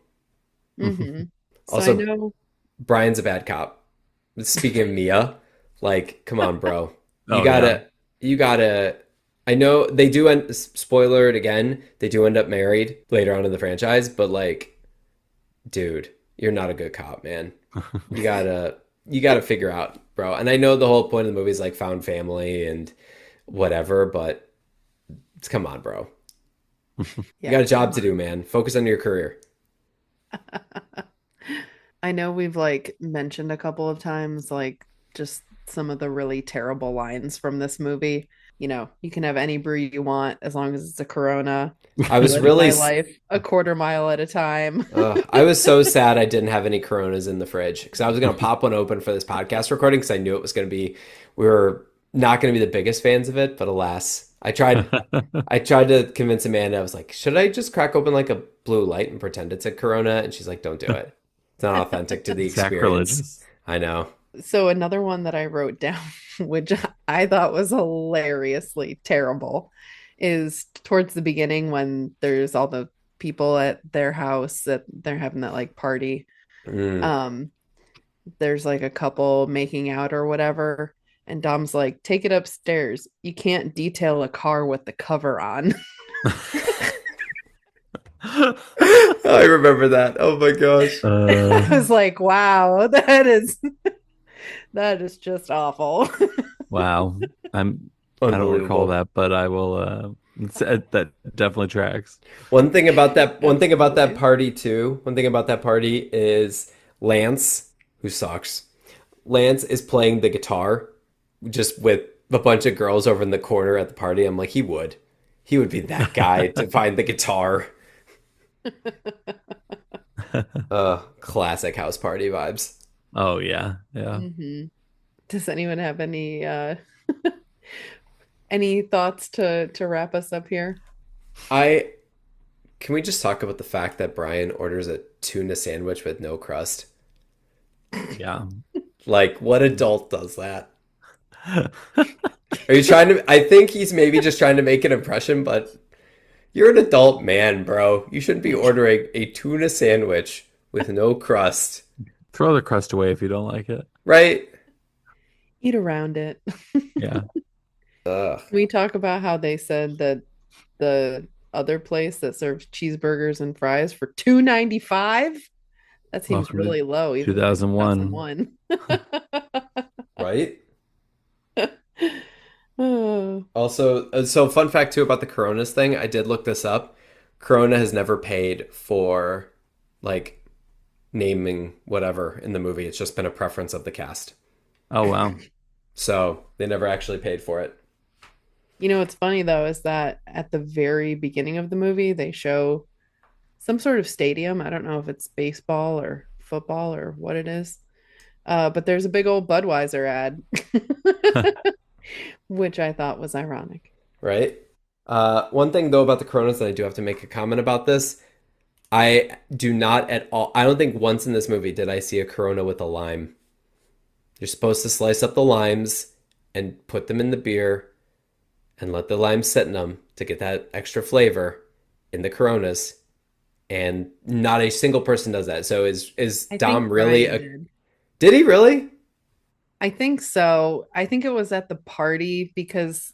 Mm-hmm. So Also, I know. Brian's a bad cop. Speaking of Mia, like, come on, bro. You Oh, gotta, you gotta. I know they do end, spoiler it again, they do end up married later on in the franchise, but like, dude, you're not a good cop, man. You gotta figure out, bro. And I know the whole point of the movie is like found family and whatever, but come on, bro. You got a job to do, man. Focus on your career. I know we've like mentioned a couple of times, like just some of the really terrible lines from this movie. You know, you can have any brew you want as long as it's a Corona. I was Live really my life a quarter mile at a time. I was so sad I didn't have any Coronas in the fridge because I was going to pop one open for this podcast recording because I knew it was going to be, we were not going to be the biggest fans of it, but alas, I tried to convince Amanda. I was like, should I just crack open like a blue light and pretend it's a Corona? And she's like, don't do it. It's not authentic to the experience. Sacrilegious. I know. So another one that I wrote down, which I thought was hilariously terrible, is towards the beginning when there's all the people at their house that they're having that like party. Mm. There's like a couple making out or whatever, and Dom's like, take it upstairs. You can't detail a car with the cover on. I remember that. Oh my gosh. I was like, wow, that is just awful. Wow. I don't recall that, but I will that definitely tracks. One thing about that party too. One thing about that party is Lance, who sucks. Lance is playing the guitar just with a bunch of girls over in the corner at the party. I'm like, he would be that guy to find the guitar. Classic house party vibes. Oh yeah. Yeah. Mm-hmm. Does anyone have any any thoughts to wrap us up here? Can we just talk about the fact that Brian orders a tuna sandwich with no crust? Yeah. Like, what adult does that? Are you trying to? I think he's maybe just trying to make an impression, but you're an adult man, bro. You shouldn't be ordering a tuna sandwich with no crust. Throw the crust away if you don't like it. Right? Eat around it. Yeah. Ugh. We talk about how they said that the other place that serves cheeseburgers and fries for $2.95. That seems Welcome to really low. Even for 2001. 2001. Right? Oh. Also, so fun fact too about the Coronas thing. I did look this up. Corona has never paid for like naming whatever in the movie. It's just been a preference of the cast. Oh wow. So they never actually paid for it. You know what's funny though is that at the very beginning of the movie they show some sort of stadium. I don't know if it's baseball or football or what it is. But there's a big old Budweiser ad, which I thought was ironic. Right? One thing though about the Coronas, and I do have to make a comment about this. I do not at all. I don't think once in this movie did I see a Corona with a lime. You're supposed to slice up the limes and put them in the beer and let the limes sit in them to get that extra flavor in the Coronas. And not a single person does that. So is I Dom think really Brian did he really? I think so. I think it was at the party because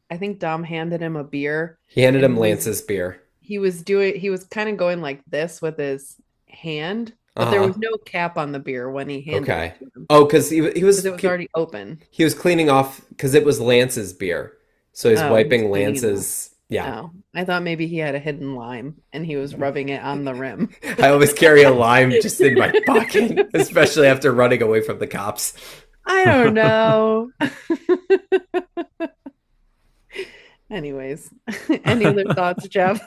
I think Dom handed him a beer. He handed and him Lance's beer. He was kind of going like this with his hand But there Uh-huh. was no cap on the beer when he handed Okay. it to him Oh, because he because it was already open. he was cleaning off because it was Lance's beer, so he's Oh, he was wiping cleaning it off. Lance's. Yeah, Oh, I thought maybe he had a hidden lime and he was rubbing it on the rim. I always carry a lime just in my pocket, especially after running away from the cops. I don't know. Anyways, any other thoughts, Jeff?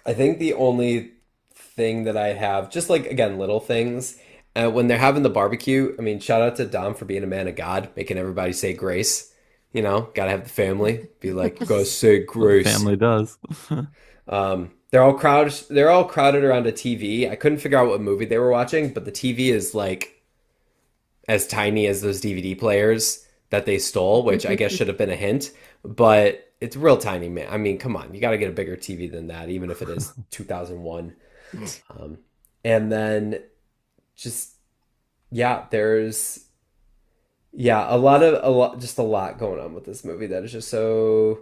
I think the only thing that I have, just like again, little things, when they're having the barbecue, I mean, shout out to Dom for being a man of God, making everybody say grace. You know, gotta have the family be like, go say grace. Family does. They're all crowded around a TV. I couldn't figure out what movie they were watching, but the TV is like as tiny as those DVD players that they stole, which I guess should have been a hint, but it's real tiny, man. I mean, come on, you got to get a bigger TV than that, even if it is 2001. And then just yeah, there's just a lot going on with this movie that is just so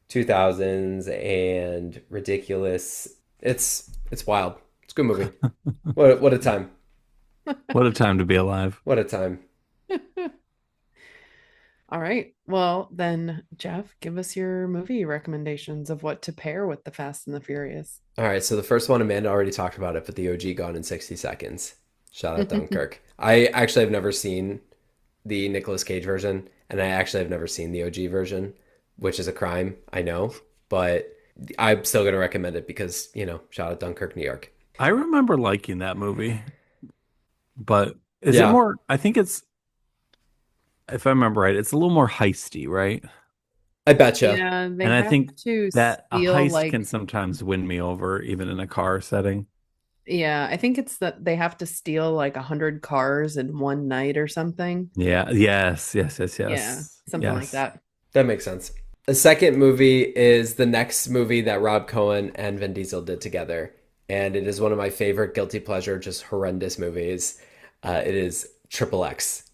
2000s and ridiculous. It's wild. It's a good movie. What a time. What a time to be alive. What a time. All right. Well, then, Jeff, give us your movie recommendations of what to pair with The Fast and the Furious. All right, so the first one, Amanda already talked about it, but the OG Gone in 60 Seconds. Shout out Dunkirk. I actually have never seen the Nicolas Cage version, and I actually have never seen the OG version, which is a crime, I know, but I'm still going to recommend it because, shout out Dunkirk, New York. I remember liking that movie, but is it Yeah. more? I think it's, if I remember right, it's a little more heisty, right? I betcha. Yeah, they And I have think to that a steal heist like can sometimes win me over, even in a car setting. yeah, I think it's that they have to steal like 100 cars in one night or something. Yeah. Yes. Yeah, something like Yes. that. That makes sense. The second movie is the next movie that Rob Cohen and Vin Diesel did together. And it is one of my favorite guilty pleasure, just horrendous movies. It is Triple X,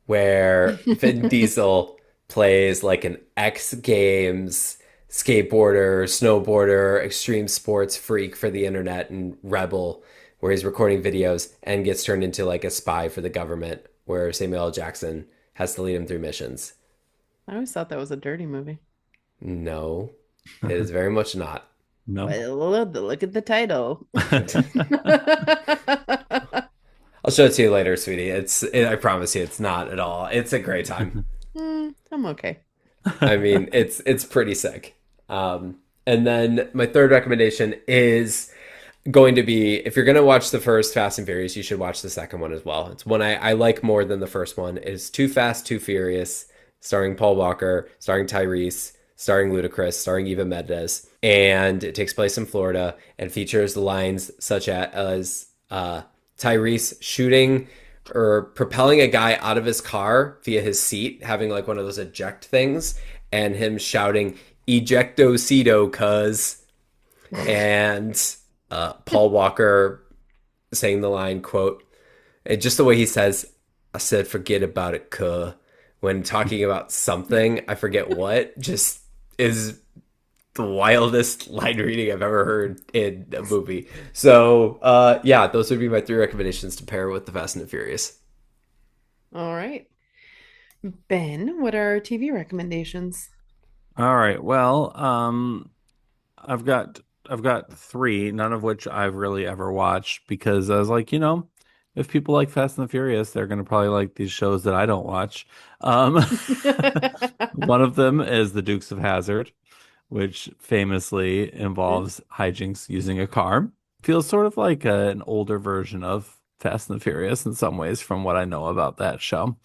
where Vin Diesel plays like an X Games skateboarder, snowboarder, extreme sports freak for the internet and rebel, where he's recording videos and gets turned into like a spy for the government, where Samuel L. Jackson has to lead him through missions. I always thought that was a dirty movie. No, it is very much not. No. Well, look at the title. I'll show it to you later, sweetie. I promise you, it's not at all. It's a great time. I'm okay. I mean, it's pretty sick. And then my third recommendation is going to be, if you're going to watch the first Fast and Furious, you should watch the second one as well. It's one I like more than the first one. It's Too Fast, Too Furious, starring Paul Walker, starring Tyrese, starring Ludacris, starring Eva Mendes. And it takes place in Florida and features lines such as Tyrese shooting or propelling a guy out of his car via his seat, having like one of those eject things, and him shouting "Ejectocito, cuz," and Paul Walker saying the line, quote, and just the way he says, "I said forget about it, cuh," when talking about something, I forget what, just is the wildest line reading I've ever heard in a movie. So, yeah, those would be my three recommendations to pair with The Fast and the Furious. All right. Ben, what are TV recommendations? All right. Well, I've got three, none of which I've really ever watched because I was like, if people like Fast and the Furious, they're gonna probably like these shows that I don't watch. One of them is The Dukes of Hazzard, which famously involves hijinks using a car. Feels sort of like an older version of Fast and the Furious in some ways, from what I know about that show.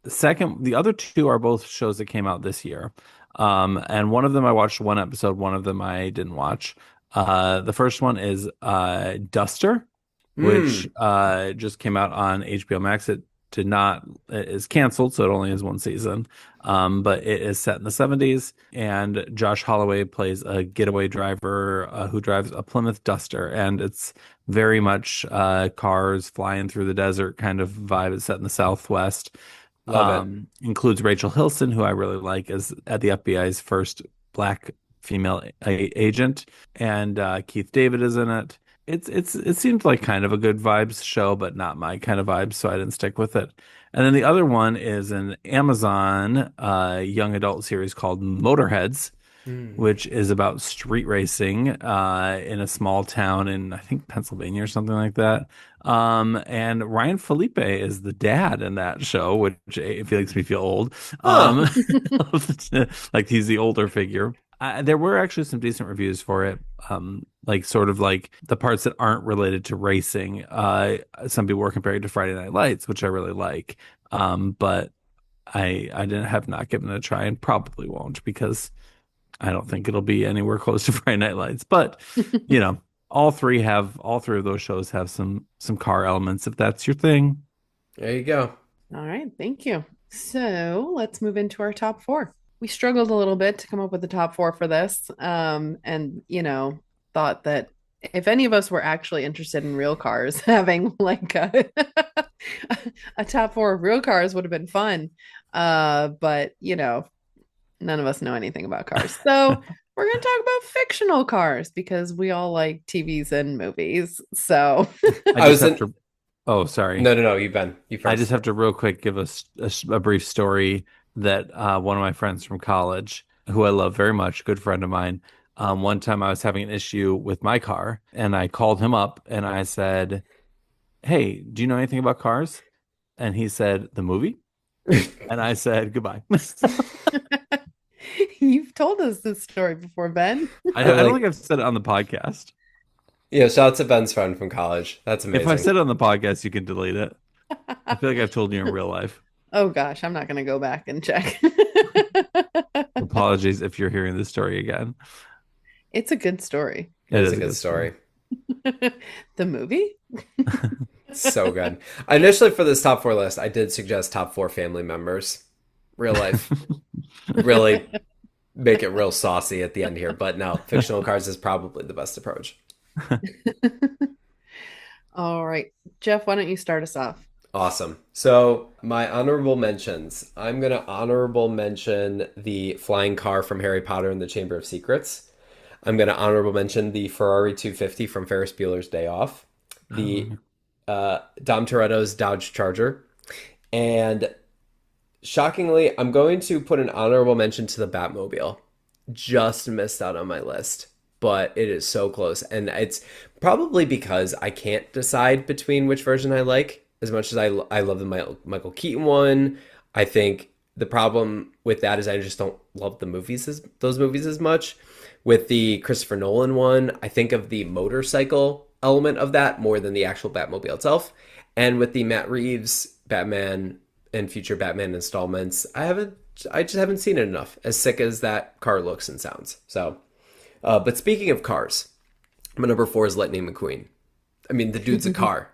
The other two are both shows that came out this year. And one of them I watched one episode, one of them I didn't watch. The first one is Duster, which just came out on HBO Max. It is canceled, so it only has one season. But it is set in the 70s, and Josh Holloway plays a getaway driver who drives a Plymouth Duster, and it's very much cars flying through the desert kind of vibe. It's set in the Southwest. Love it. Includes Rachel Hilson, who I really like, as at the FBI's first black female agent, and Keith David is in it. it seemed like kind of a good vibes show, but not my kind of vibes, so I didn't stick with it. And then the other one is an Amazon young adult series called Motorheads, which is about street racing in a small town in, I think, Pennsylvania or something like that. And Ryan Felipe is the dad in that show, which it makes me feel old. Huh. Like he's the older figure. There were actually some decent reviews for it. Like sort of like the parts that aren't related to racing. Some people were comparing it to Friday Night Lights, which I really like. But I didn't have not given it a try and probably won't because I don't think it'll be anywhere close to Friday Night Lights. But you know, all three of those shows have some car elements if that's your thing. There you go. All right, thank you. So let's move into our top four. We struggled a little bit to come up with the top four for this, and thought that if any of us were actually interested in real cars, having like a top four of real cars would have been fun. But none of us know anything about cars, so we're going to talk about fictional cars because we all like TVs and movies. So I just have to. Oh, sorry. No. You first. I just have to real quick give us a brief story that one of my friends from college, who I love very much, good friend of mine, one time I was having an issue with my car and I called him up and I said, "Hey, do you know anything about cars?" And he said, "The movie?" And I said, "Goodbye." You've told us this story before, Ben. I don't think I've said it on the podcast. Yeah, shout out to Ben's friend from college. That's amazing. If I said it on the podcast, you can delete it. I feel like I've told you in real life. Oh gosh, I'm not going to go back and check. Apologies if you're hearing this story again. It's a good story. It is a good story. The movie? So good. Initially for this top four list, I did suggest top four family members. Real life. Really make it real saucy at the end here. But no, fictional cars is probably the best approach. All right. Geoff, why don't you start us off? Awesome. So my honorable mentions. I'm going to honorable mention the flying car from Harry Potter and the Chamber of Secrets. I'm going to honorable mention the Ferrari 250 from Ferris Bueller's Day Off. The Dom Toretto's Dodge Charger. And shockingly, I'm going to put an honorable mention to the Batmobile. Just missed out on my list, but it is so close. And it's probably because I can't decide between which version I like. As much as I love the Michael Keaton one, I think the problem with that is I just don't love those movies as much. With the Christopher Nolan one, I think of the motorcycle element of that more than the actual Batmobile itself. And with the Matt Reeves Batman and future Batman installments, I just haven't seen it enough, as sick as that car looks and sounds. So, but speaking of cars, my number 4 is Lightning McQueen. I mean, the dude's a car.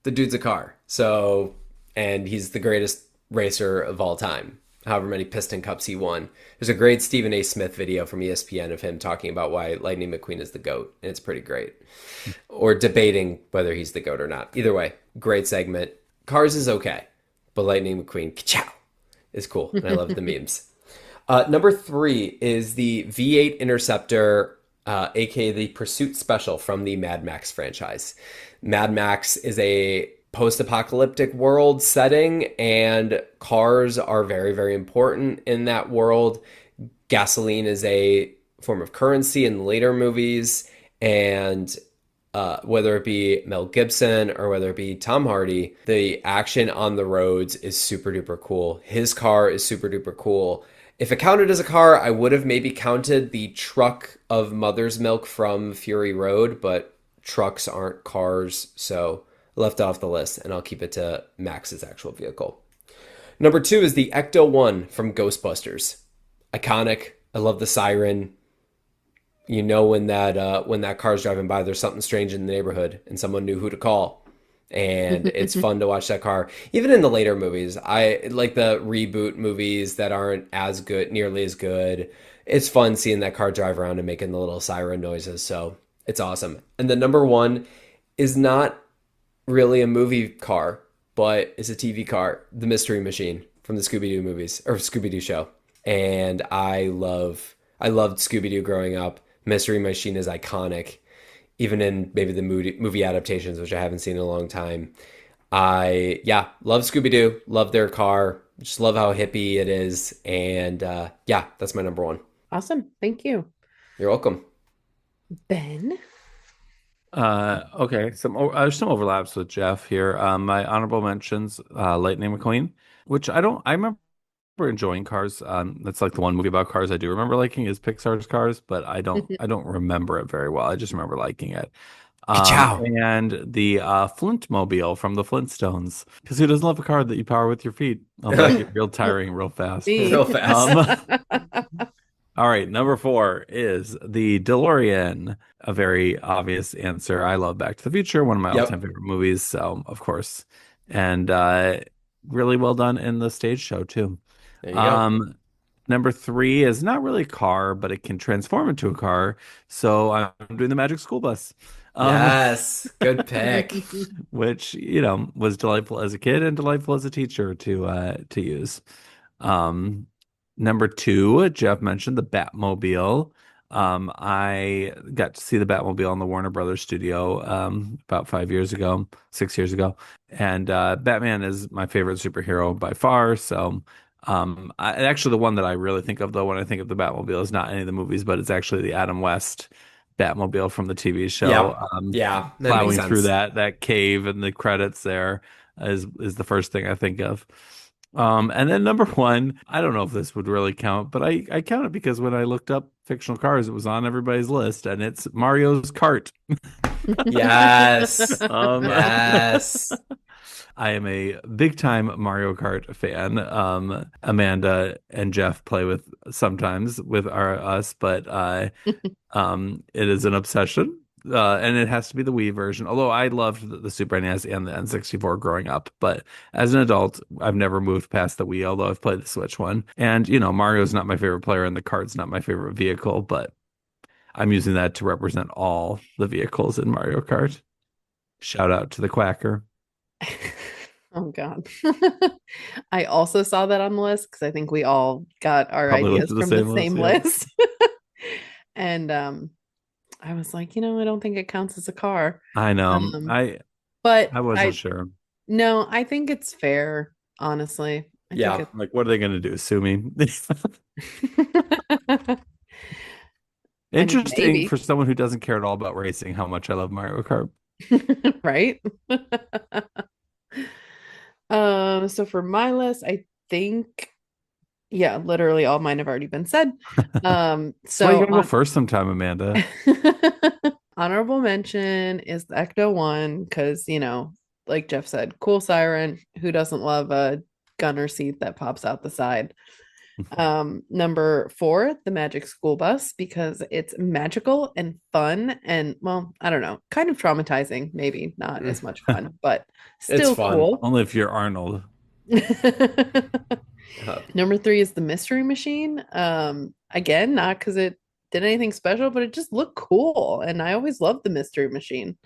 The dude's a car. So, and he's the greatest racer of all time. However many Piston Cups he won. There's a great Stephen A. Smith video from ESPN of him talking about why Lightning McQueen is the GOAT. And it's pretty great. Or debating whether he's the GOAT or not. Either way, great segment. Cars is okay. But Lightning McQueen, ka-chow, is cool. And I love the memes. Number 3 is the V8 Interceptor, aka the Pursuit Special from the Mad Max franchise. Mad Max is a post-apocalyptic world setting, and cars are very, very important in that world. Gasoline is a form of currency in the later movies, and whether it be Mel Gibson or whether it be Tom Hardy, the action on the roads is super duper cool. His car is super duper cool. If it counted as a car, I would have maybe counted the truck of Mother's Milk from Fury Road, but trucks aren't cars, so left off the list, and I'll keep it to Max's actual vehicle. Number 2 is the Ecto-1 from Ghostbusters. Iconic. I love the siren. You know when that car's driving by, there's something strange in the neighborhood, and someone knew who to call. And it's fun to watch that car. Even in the later movies, I like the reboot movies that aren't as good, nearly as good. It's fun seeing that car drive around and making the little siren noises. So it's awesome. And the number 1 is not really a movie car, but is a TV car, the Mystery Machine from the Scooby-Doo movies, or Scooby-Doo show. And I loved Scooby-Doo growing up. Mystery Machine is iconic. even in maybe the movie adaptations, which I haven't seen in a long time. I love Scooby-Doo, love their car, just love how hippie it is, and that's my number one. Awesome. Thank you. You're welcome. Ben? Okay, there's some overlaps with Geoff here. My honorable mentions, Lightning McQueen, which I remember enjoying Cars. That's like the one movie about cars I do remember liking is Pixar's Cars, but I don't remember it very well. I just remember liking it. And the Flintmobile from the Flintstones, because who doesn't love a car that you power with your feet? Although it get real tiring real fast. Real fast. All right, number 4 is the DeLorean. A very obvious answer. I love Back to the Future, one of my all-time favorite movies, so of course. And really well done in the stage show too. There you go. Number 3 is not really a car, but it can transform into a car. So I'm doing the Magic School Bus. Yes, good pick. Which, was delightful as a kid and delightful as a teacher to use. Number 2, Geoff mentioned the Batmobile. I got to see the Batmobile in the Warner Brothers studio about 6 years ago. And Batman is my favorite superhero by far. So actually the one that I really think of, though, when I think of the Batmobile is not any of the movies, but it's actually the Adam West Batmobile from the TV show. That plowing makes sense. through that cave and the credits there is the first thing I think of. And then number 1, I don't know if this would really count, but I count it because when I looked up fictional cars, it was on everybody's list, and it's Mario's Kart. Yes. Yes. I am a big time Mario Kart fan. Amanda and Geoff play with sometimes with us, but it is an obsession. And it has to be the Wii version. Although I loved the Super NES and the N64 growing up, but as an adult, I've never moved past the Wii. Although I've played the Switch one, and Mario's not my favorite player, and the kart's not my favorite vehicle, but I'm using that to represent all the vehicles in Mario Kart. Shout out to the Quacker. Oh God. I also saw that on the list because I think we all got our Probably ideas from the same list, list. And I was like, I don't think it counts as a car. I know. But I wasn't sure. No, I think it's fair, honestly. I think Like, what are they going to do? Sue me? Interesting for someone who doesn't care at all about racing, how much I love Mario Kart. Right? So for my list, I think, literally all mine have already been said. So you gotta go first sometime, Amanda. Honorable mention is the Ecto one because like Geoff said, cool siren. Who doesn't love a gunner seat that pops out the side? Number 4, the Magic School Bus, because it's magical and fun and, well, I don't know, kind of traumatizing, maybe not as much fun, but still cool. Only if you're Arnold. Number 3 is the Mystery Machine. Again, not because it did anything special, but it just looked cool, and I always loved the Mystery Machine.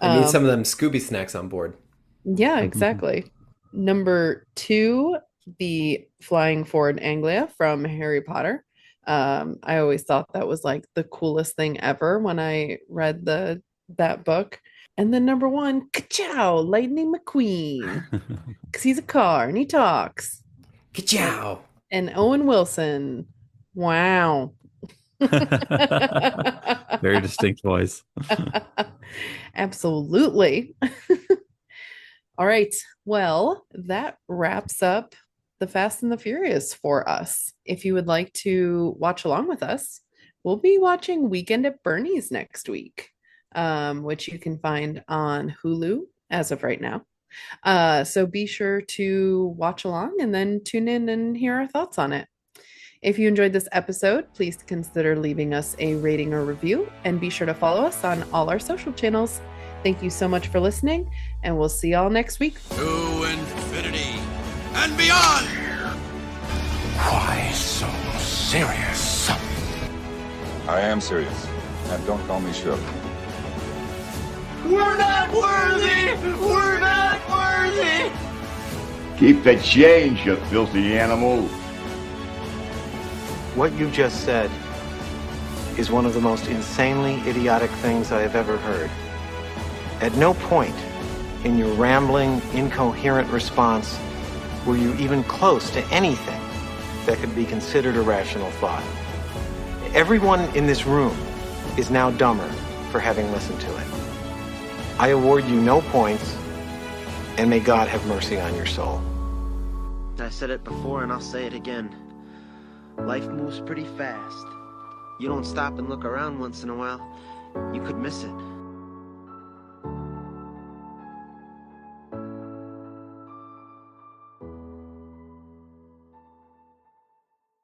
I need some of them Scooby snacks on board. Yeah, exactly. Number 2, the Flying Ford Anglia from Harry Potter. I always thought that was like the coolest thing ever when I read that book. And then number 1, ka-chow, Lightning McQueen, because he's a car and he talks. Ka-chow. And Owen Wilson. Wow. Very distinct voice. Absolutely. All right. Well, that wraps up the Fast and the Furious for us. If you would like to watch along with us, we'll be watching Weekend at Bernie's next week, which you can find on Hulu as of right now. So be sure to watch along and then tune in and hear our thoughts on it. If you enjoyed this episode, please consider leaving us a rating or review, and be sure to follow us on all our social channels. Thank you so much for listening, and we'll see y'all next week. To infinity and beyond! Why so serious? I am serious, and don't call me Shirley. We're not worthy! We're not worthy! Keep the change, you filthy animal. What you just said is one of the most insanely idiotic things I have ever heard. At no point in your rambling, incoherent response were you even close to anything that could be considered a rational thought. Everyone in this room is now dumber for having listened to it. I award you no points, and may God have mercy on your soul. I said it before and I'll say it again. Life moves pretty fast. You don't stop and look around once in a while, you could miss it.